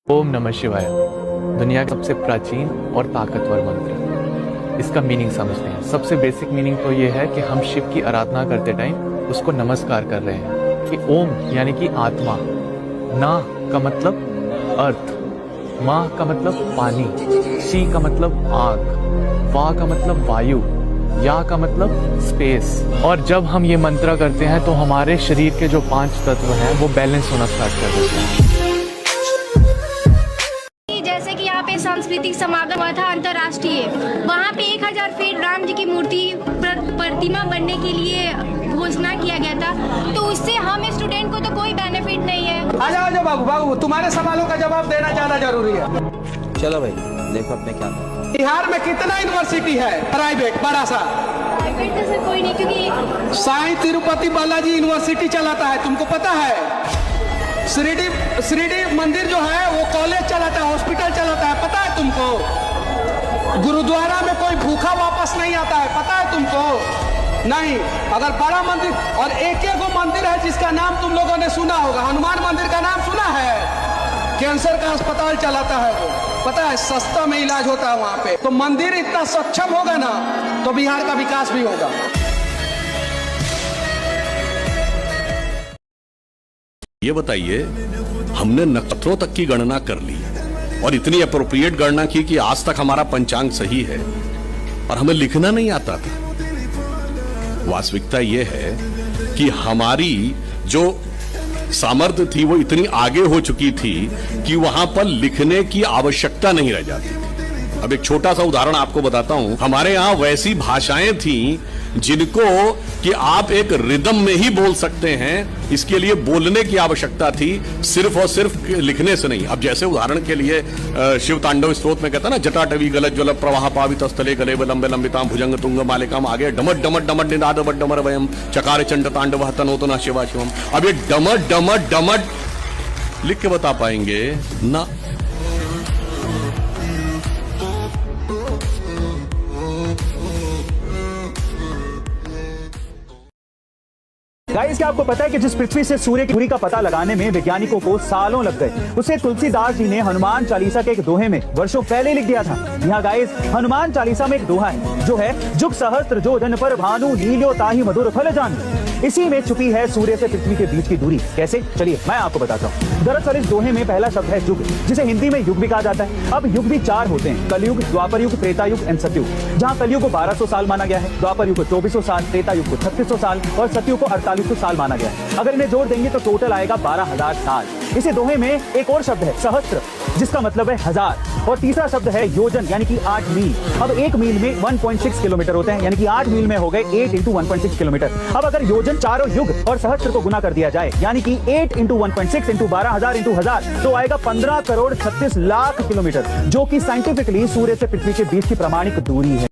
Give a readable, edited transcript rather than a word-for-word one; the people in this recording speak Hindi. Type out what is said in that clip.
ओम नमः शिवाय दुनिया का सबसे प्राचीन और ताकतवर मंत्र। इसका मीनिंग समझते हैं। सबसे बेसिक मीनिंग तो ये है कि हम शिव की आराधना करते टाइम उसको नमस्कार कर रहे हैं कि ओम यानी कि आत्मा, ना का मतलब अर्थ, मा का मतलब पानी, शी का मतलब आग, वा का मतलब वायु, या का मतलब स्पेस। और जब हम ये मंत्र करते हैं तो हमारे शरीर के जो 5 तत्व हैं वो बैलेंस होना स्टार्ट कर देते हैं। जैसे कि यहाँ पे सांस्कृतिक समागम हुआ था अंतर्राष्ट्रीय, वहाँ पे 1000 फीट राम जी की मूर्ति प्रतिमा बनने के लिए घोषणा किया गया था। तो उससे हम स्टूडेंट को तो कोई बेनिफिट नहीं है। आ जाओ बाबू, तुम्हारे सवालों का जवाब देना ज्यादा जरूरी है। चलो भाई देखो अपने क्या। बिहार में कितना यूनिवर्सिटी है प्राइवेट बड़ा सा? प्राइवेट तो सर कोई नहीं, क्योंकि साईं तिरुपति बालाजी यूनिवर्सिटी चलाता है, तुमको पता है? श्रीडी मंदिर जो है वो कॉलेज चलाता है, हॉस्पिटल चलाता है, पता है तुमको? गुरुद्वारा में कोई भूखा वापस नहीं आता है, पता है तुमको? नहीं। अगर बड़ा मंदिर, और एक मंदिर है जिसका नाम तुम लोगों ने सुना होगा, हनुमान मंदिर का नाम सुना है? कैंसर का अस्पताल चलाता है वो, पता है? सस्ता में इलाज होता है वहां पे। तो मंदिर इतना सक्षम होगा ना तो बिहार का विकास भी होगा। ये बताइए, हमने नक्षत्रों तक की गणना कर ली और इतनी अप्रोप्रिएट गणना की कि आज तक हमारा पंचांग सही है और हमें लिखना नहीं आता था। वास्तविकता यह है कि हमारी जो सामर्थ्य थी वो इतनी आगे हो चुकी थी कि वहां पर लिखने की आवश्यकता नहीं रह जाती थी। अब एक छोटा सा उदाहरण आपको बताता हूं। हमारे यहां वैसी भाषाएं थी जिनको कि आप एक रिदम में ही बोल सकते हैं, इसके लिए बोलने की आवश्यकता थी, सिर्फ और सिर्फ लिखने से नहीं। अब जैसे उदाहरण के लिए शिव तांडव स्तोत्र में कहता ना, जटाटवी गलत ज्वल प्रवाह पावित स्थले गले लंबे लंबिताम भुजंग तुंग मालिकाम, आगे डमट डमट डमट निनाद बट डमर वयम चकार चंड तांडव तनोतो ना शिवा शिवम। अब ये डमट डमट डमट लिख के बता पाएंगे ना? गाइस, क्या आपको पता है कि जिस पृथ्वी से सूर्य की दूरी का पता लगाने में वैज्ञानिकों को सालों लग गए, उसे तुलसीदास जी ने हनुमान चालीसा के एक दोहे में वर्षों पहले लिख दिया था। यहाँ गाइस, हनुमान चालीसा में एक दोहा है जो है, जुग सहस्त्र जो जन पर भानु लील्यो ताहि मधुर फल जान। इसी में छुपी है सूर्य से पृथ्वी के बीच की दूरी। कैसे? चलिए मैं आपको बताता हूँ। दरअसल इस दोहे में पहला शब्द है युग, जिसे हिंदी में युग भी कहा जाता है। अब युग भी 4 होते हैं, कलयुग, द्वापर युग, त्रेता युग एंड सतयुग। जहाँ कलयुग को 1200 साल माना गया है, द्वापर युग को 2400 साल, त्रेता युग को 3600 साल और सतयुग को 4800 साल माना गया है। अगर इन्हें जोड़ देंगे तो टोटल आएगा 12000 साल। इसी दोहे में एक और शब्द है सहस्त्र, जिसका मतलब है 1000, और तीसरा शब्द है योजन यानी कि 8 मील। अब 1 मील में 1.6 किलोमीटर होते हैं, यानी कि 8 मील में हो गए 8 × 1.6 किलोमीटर। अब अगर योजन, चारों युग और सहस्त्र को गुना कर दिया जाए, यानी कि 8 × 1.6 × 12000 × 1000, तो आएगा 15 करोड़ 36 लाख किलोमीटर, जो कि साइंटिफिकली सूर्य से पृथ्वी के बीच की प्रमाणिक दूरी है।